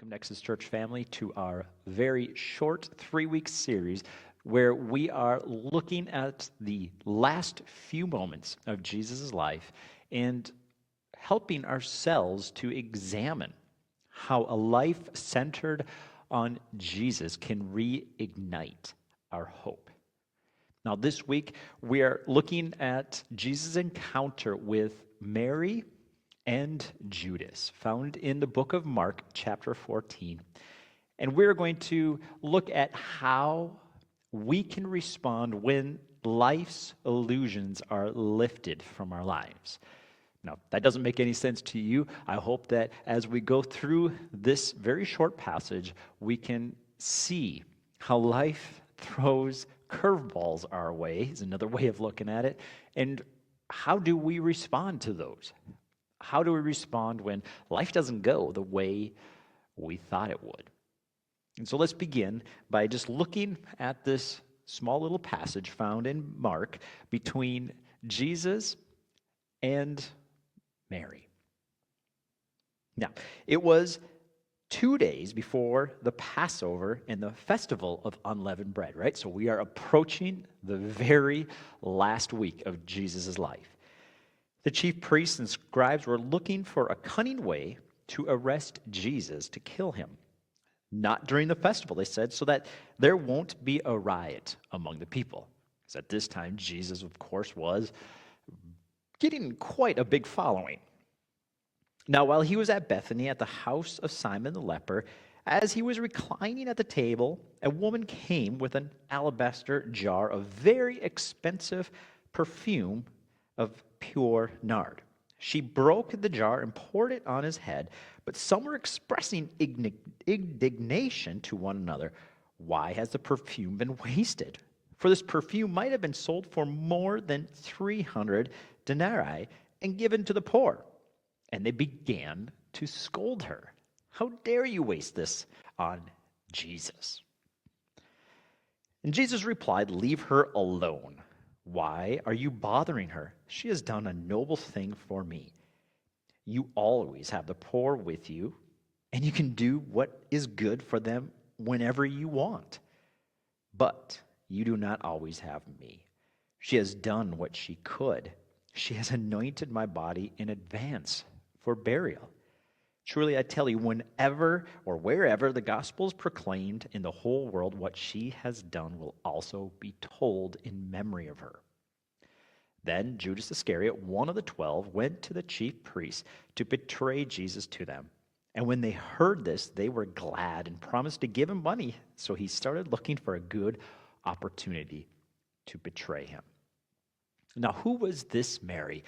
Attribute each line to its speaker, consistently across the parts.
Speaker 1: Welcome, Nexus Church family, to our very short 3-week series where we are looking at the last few moments of Jesus' life and helping ourselves to examine how a life centered on Jesus can reignite our hope. Now, this week, we are looking at Jesus' encounter with Mary and Judas, found in the book of Mark, chapter 14. And we're going to look at how we can respond when life's illusions are lifted from our lives. Now, that doesn't make any sense to you. I hope that as we go through this very short passage, we can see how life throws curveballs our way, is another way of looking at it. And how do we respond to those? How do we respond when life doesn't go the way we thought it would? And so let's begin by just looking at this small little passage found in Mark between Jesus and Mary. Now, it was 2 days before the Passover and the festival of unleavened bread, right? So we are approaching the very last week of Jesus' life. The chief priests and scribes were looking for a cunning way to arrest Jesus to kill him. Not during the festival, they said, so that there won't be a riot among the people. Because at this time, Jesus, of course, was getting quite a big following. Now, while he was at Bethany at the house of Simon the leper, as he was reclining at the table, a woman came with an alabaster jar of very expensive perfume of pure nard. She broke the jar and poured it on his head, but some were expressing indignation to one another. Why has the perfume been wasted? For this perfume might have been sold for more than 300 denarii and given to the poor. And they began to scold her. How dare you waste this on Jesus? And Jesus replied, leave her alone. Why are you bothering her? She has done a noble thing for me. You always have the poor with you, and you can do what is good for them whenever you want. But you do not always have me. She has done what she could. She has anointed my body in advance for burial. Truly, I tell you, whenever or wherever the gospel is proclaimed in the whole world, what she has done will also be told in memory of her. Then Judas Iscariot, one of the 12, went to the chief priests to betray Jesus to them. And when they heard this, they were glad and promised to give him money. So he started looking for a good opportunity to betray him. Now, who was this Mary?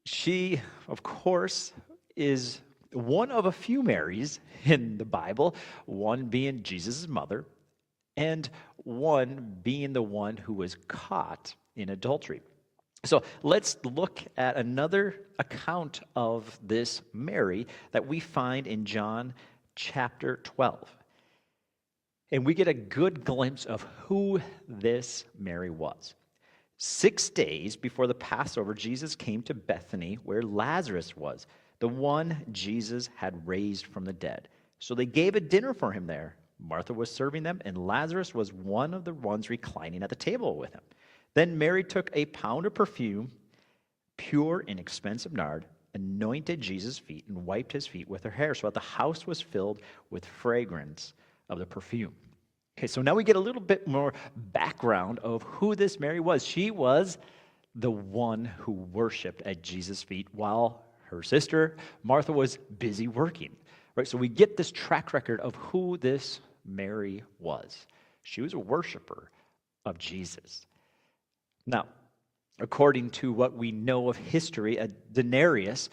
Speaker 1: She, of course, is one of a few Marys in the Bible, one being Jesus' mother, and one being the one who was caught in adultery. So let's look at another account of this Mary that we find in John chapter 12. And we get a good glimpse of who this Mary was. 6 days before the Passover, Jesus came to Bethany, where Lazarus was, the one Jesus had raised from the dead. So they gave a dinner for him there. Martha was serving them, and Lazarus was one of the ones reclining at the table with him. Then Mary took a pound of perfume, pure and expensive nard, anointed Jesus' feet, and wiped his feet with her hair, so that the house was filled with fragrance of the perfume. Okay, so now we get a little bit more background of who this Mary was. She was the one who worshiped at Jesus' feet while her sister Martha was busy working. Right? So we get this track record of who this Mary was. She was a worshiper of Jesus. Now, according to what we know of history, a denarius,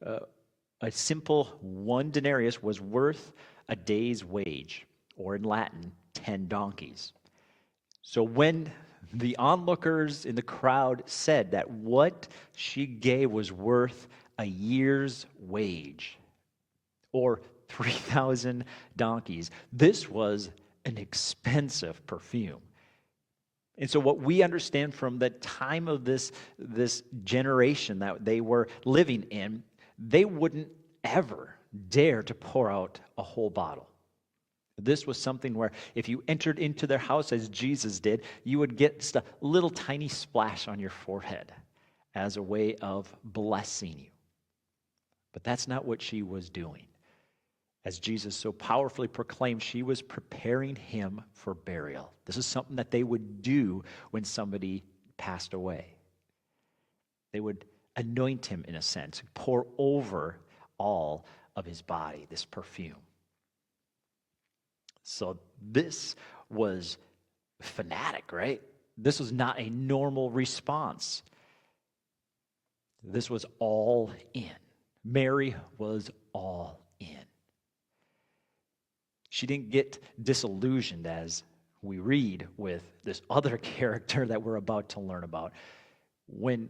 Speaker 1: a simple one denarius, was worth a day's wage, or in Latin, 10 donkeys. So when the onlookers in the crowd said that what she gave was worth a year's wage, or 3,000 donkeys, this was an expensive perfume. And so what we understand from the time of this generation that they were living in, they wouldn't ever dare to pour out a whole bottle. This was something where if you entered into their house as Jesus did, you would get just a little tiny splash on your forehead as a way of blessing you. But that's not what she was doing. As Jesus so powerfully proclaimed, she was preparing him for burial. This is something that they would do when somebody passed away. They would anoint him, in a sense, pour over all of his body, this perfume. So this was fanatic, right? This was not a normal response. This was all in. Mary was all in. She didn't get disillusioned, as we read with this other character that we're about to learn about. When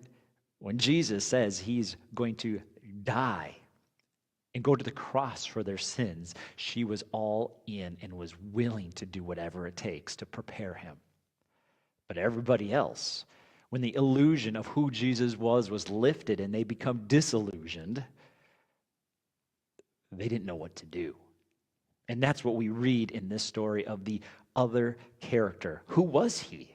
Speaker 1: Jesus says he's going to die and go to the cross for their sins, she was all in and was willing to do whatever it takes to prepare him. But everybody else, when the illusion of who Jesus was lifted and they become disillusioned, they didn't know what to do. And that's what we read in this story of the other character. Who was he?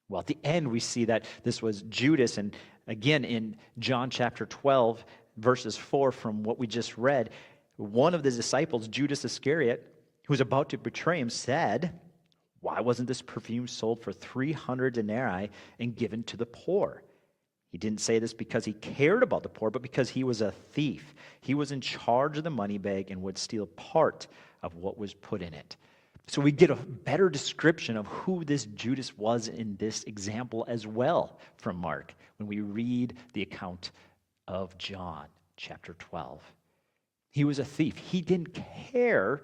Speaker 1: Well, at the end, we see that this was Judas. And again, in John chapter 12, verses 4 from what we just read, one of the disciples, Judas Iscariot, who was about to betray him, said, "Why wasn't this perfume sold for 300 denarii and given to the poor?" He didn't say this because he cared about the poor, but because he was a thief. He was in charge of the money bag and would steal part of what was put in it. So we get a better description of who this Judas was in this example as well from Mark when we read the account of John chapter 12. He was a thief. He didn't care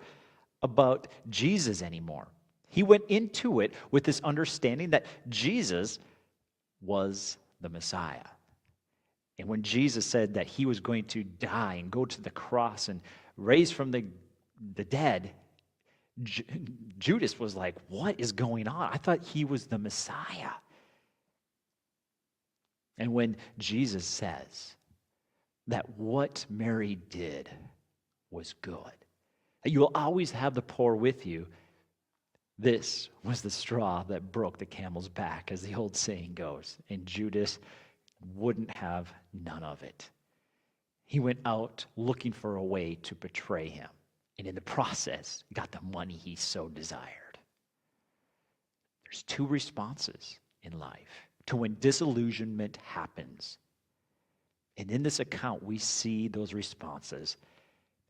Speaker 1: about Jesus anymore. He went into it with this understanding that Jesus was the Messiah. And when Jesus said that he was going to die and go to the cross and raise from the dead, Judas was like, what is going on? I thought he was the Messiah. And when Jesus says that what Mary did was good, that you will always have the poor with you, this was the straw that broke the camel's back, as the old saying goes. And Judas wouldn't have none of it. He went out looking for a way to betray him. And in the process, got the money he so desired. There's two responses in life to when disillusionment happens. And in this account, we see those responses.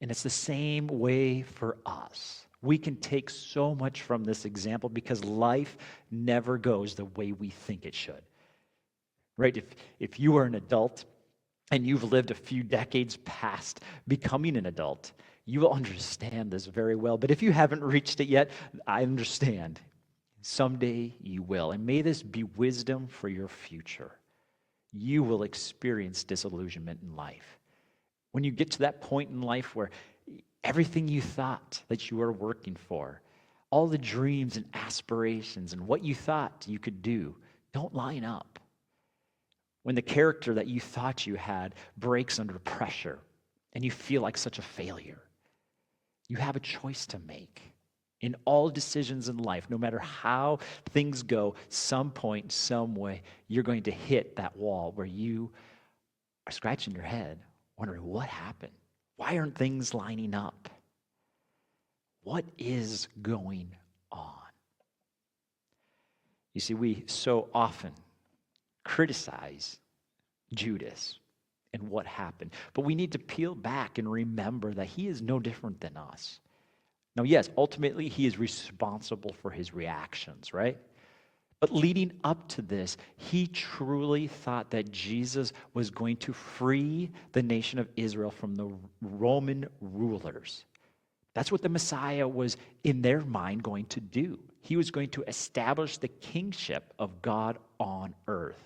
Speaker 1: And it's the same way for us. We can take so much from this example because life never goes the way we think it should. Right? If you are an adult and you've lived a few decades past becoming an adult, you will understand this very well. But if you haven't reached it yet, I understand. Someday you will. And may this be wisdom for your future. You will experience disillusionment in life. When you get to that point in life where everything you thought that you were working for, all the dreams and aspirations and what you thought you could do, don't line up. When the character that you thought you had breaks under pressure and you feel like such a failure, you have a choice to make. In all decisions in life, no matter how things go, some point, some way, you're going to hit that wall where you are scratching your head, wondering what happened? Why aren't things lining up? What is going on? You see, we so often criticize Judas and what happened, but we need to peel back and remember that he is no different than us. Now, yes, ultimately he is responsible for his reactions, right? But leading up to this, he truly thought that Jesus was going to free the nation of Israel from the Roman rulers. That's what the Messiah was, in their mind, going to do. He was going to establish the kingship of God on earth.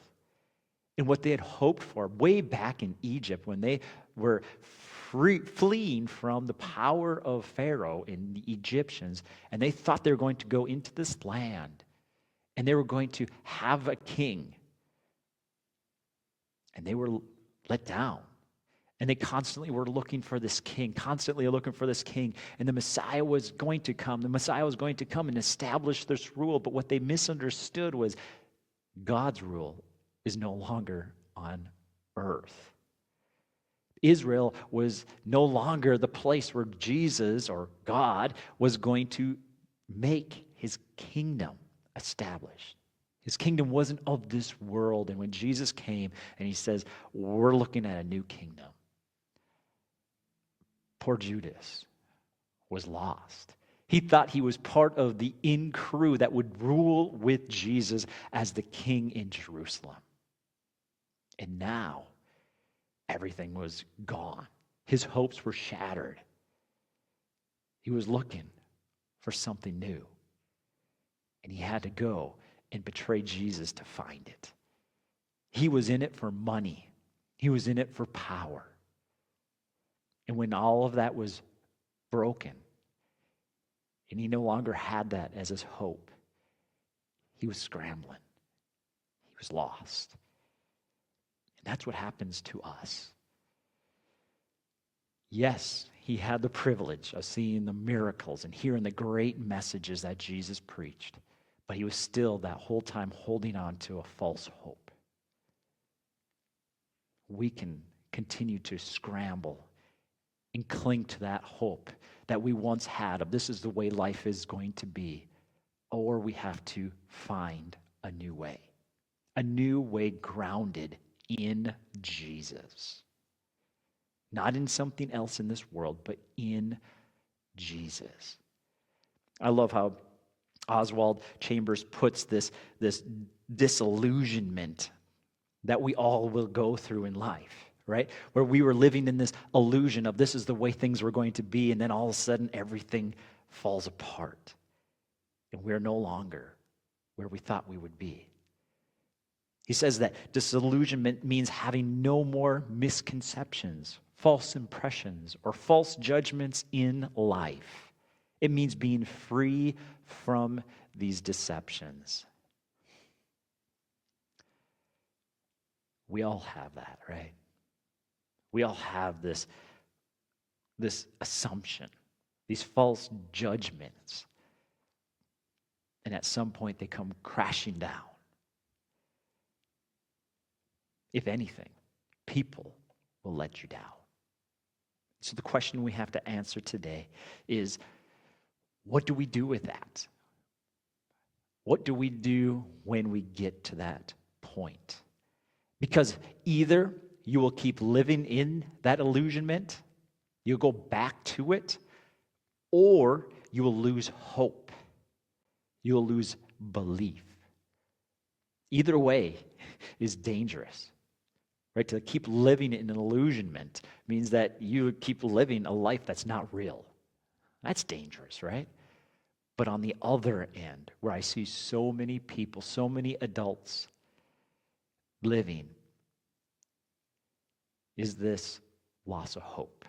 Speaker 1: And what they had hoped for way back in Egypt when they were fleeing from the power of Pharaoh and the Egyptians, and they thought they were going to go into this land and they were going to have a king. And they were let down. And they constantly were looking for this king, constantly looking for this king. And the Messiah was going to come. The Messiah was going to come and establish this rule. But what they misunderstood was God's rule is no longer on earth. Israel was no longer the place where Jesus or God was going to make his kingdom established. His kingdom wasn't of this world. And when Jesus came and he says, we're looking at a new kingdom, poor Judas was lost. He thought he was part of the in crew that would rule with Jesus as the king in Jerusalem. And now, everything was gone. His hopes were shattered. He was looking for something new. And he had to go and betray Jesus to find it. He was in it for money. He was in it for power. And when all of that was broken, and he no longer had that as his hope, he was scrambling. He was lost. And that's what happens to us. Yes, he had the privilege of seeing the miracles and hearing the great messages that Jesus preached, but he was still that whole time holding on to a false hope. We can continue to scramble and cling to that hope that we once had of this is the way life is going to be, or we have to find a new way grounded in Jesus. Not in something else in this world, but in Jesus. I love how Oswald Chambers puts this disillusionment that we all will go through in life, right? Where we were living in this illusion of this is the way things were going to be, and then all of a sudden everything falls apart. And we're no longer where we thought we would be. He says that disillusionment means having no more misconceptions, false impressions, or false judgments in life. It means being free from these deceptions. We all have that, right? We all have this assumption, these false judgments. And at some point they come crashing down. If anything, people will let you down. So the question we have to answer today is, what do we do with that? What do we do when we get to that point? Because either you will keep living in that illusionment, you'll go back to it, or you will lose hope. You'll lose belief. Either way is dangerous. Right? To keep living in an illusionment means that you keep living a life that's not real. That's dangerous, right? But on the other end, where I see so many people, so many adults living, is this loss of hope.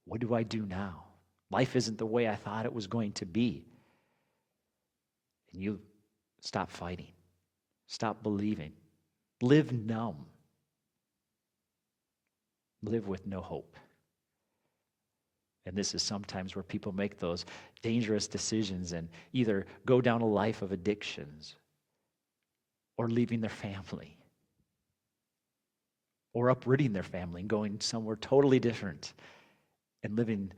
Speaker 1: What do I do now? Life isn't the way I thought it was going to be. And you stop fighting. Stop believing. Live numb. Live with no hope. And this is sometimes where people make those dangerous decisions and either go down a life of addictions or leaving their family or uprooting their family and going somewhere totally different and living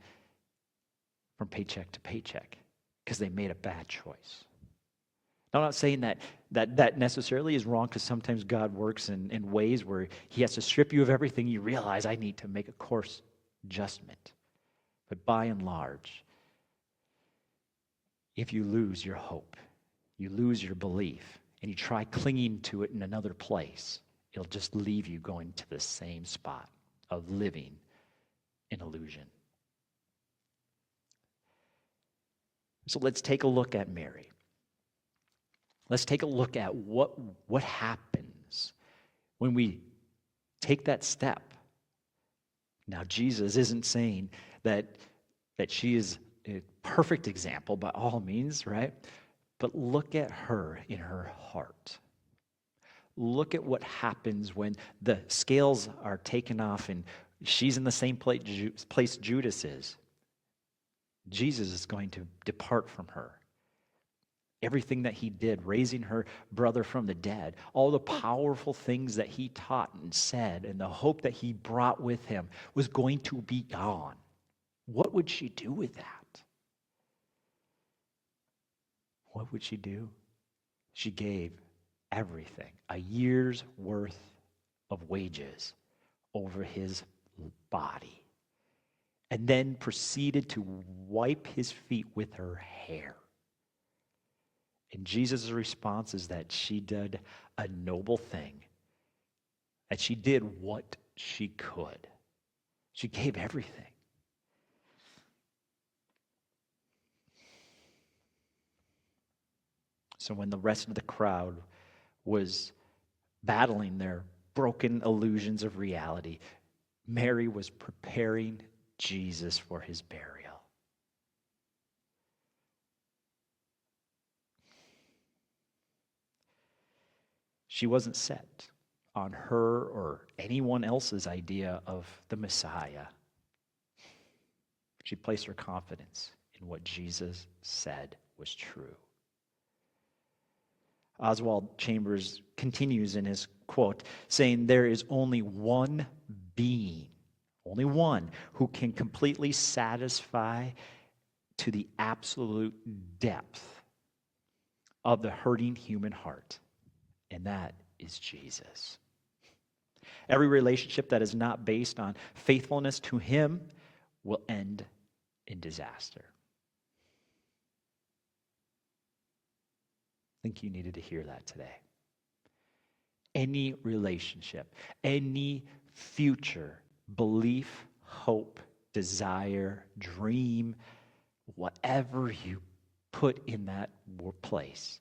Speaker 1: from paycheck to paycheck because they made a bad choice. Now, I'm not saying that necessarily is wrong, because sometimes God works in ways where he has to strip you of everything. You realize I need to make a course adjustment. But by and large, if you lose your hope, you lose your belief, and you try clinging to it in another place, it'll just leave you going to the same spot of living in illusion. So let's take a look at Mary. Let's take a look at what happens when we take that step. Now, Jesus isn't saying that she is a perfect example by all means, right? But look at her in her heart. Look at what happens when the scales are taken off and she's in the same place Judas is. Jesus is going to depart from her. Everything that he did, raising her brother from the dead, all the powerful things that he taught and said, and the hope that he brought with him was going to be gone. What would she do with that? What would she do? She gave everything, a year's worth of wages over his body, and then proceeded to wipe his feet with her hair. And Jesus' response is that she did a noble thing, that she did what she could. She gave everything. So when the rest of the crowd was battling their broken illusions of reality, Mary was preparing Jesus for his burial. She wasn't set on her or anyone else's idea of the Messiah. She placed her confidence in what Jesus said was true. Oswald Chambers continues in his quote, saying, "There is only one being, only one, who can completely satisfy to the absolute depth of the hurting human heart, and that is Jesus. Every relationship that is not based on faithfulness to him will end in disaster." I think you needed to hear that today. Any relationship, any future belief, hope, desire, dream, whatever you put in that place,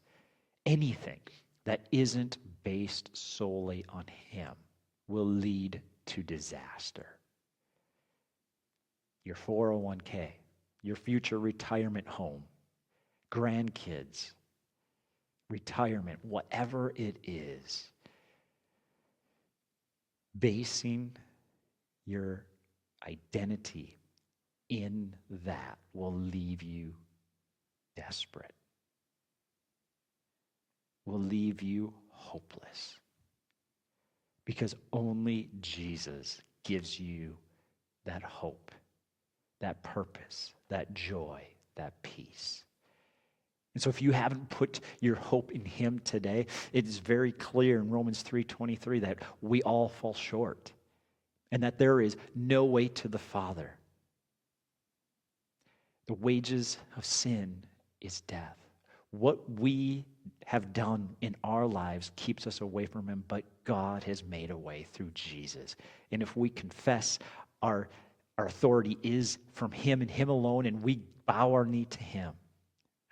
Speaker 1: anything that isn't based solely on him will lead to disaster. Your 401k, your future retirement home, grandkids, retirement, whatever it is, basing your identity in that will leave you desperate, will leave you hopeless, because only Jesus gives you that hope, that purpose, that joy, that peace. And so if you haven't put your hope in him today, it is very clear in Romans 3:23 that we all fall short and that there is no way to the Father. The wages of sin is death. What we have done in our lives keeps us away from him, but God has made a way through Jesus. And if we confess our authority is from him and him alone, and we bow our knee to him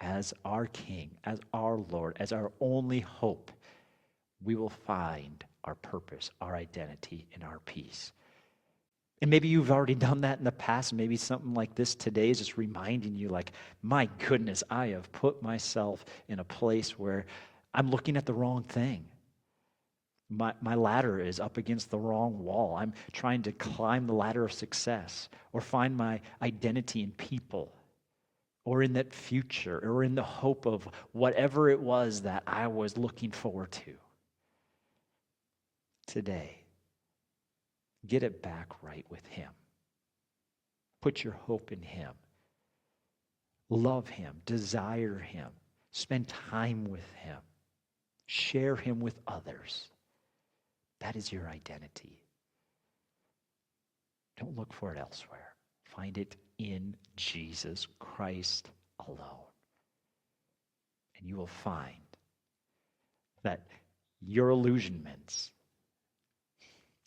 Speaker 1: as our King, as our Lord, as our only hope, we will find our purpose, our identity, and our peace. And maybe you've already done that in the past. Maybe something like this today is just reminding you, like, my goodness, I have put myself in a place where I'm looking at the wrong thing. My ladder is up against the wrong wall. I'm trying to climb the ladder of success or find my identity in people or in that future or in the hope of whatever it was that I was looking forward to. Today, get it back right with him. Put your hope in him. Love him. Desire him. Spend time with him. Share him with others. That is your identity. Don't look for it elsewhere. Find it in Jesus Christ alone. And you will find that your illusionments,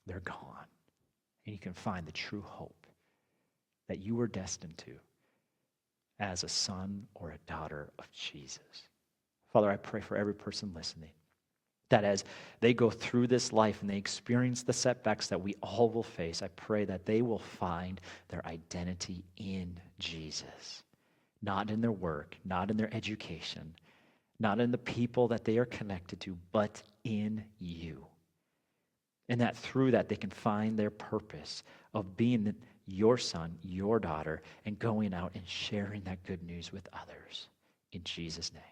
Speaker 1: they're gone. And you can find the true hope that you were destined to as a son or a daughter of Jesus. Father, I pray for every person listening, that as they go through this life and they experience the setbacks that we all will face, I pray that they will find their identity in Jesus, not in their work, not in their education, not in the people that they are connected to, but in you. And that through that, they can find their purpose of being your son, your daughter, and going out and sharing that good news with others. In Jesus' name.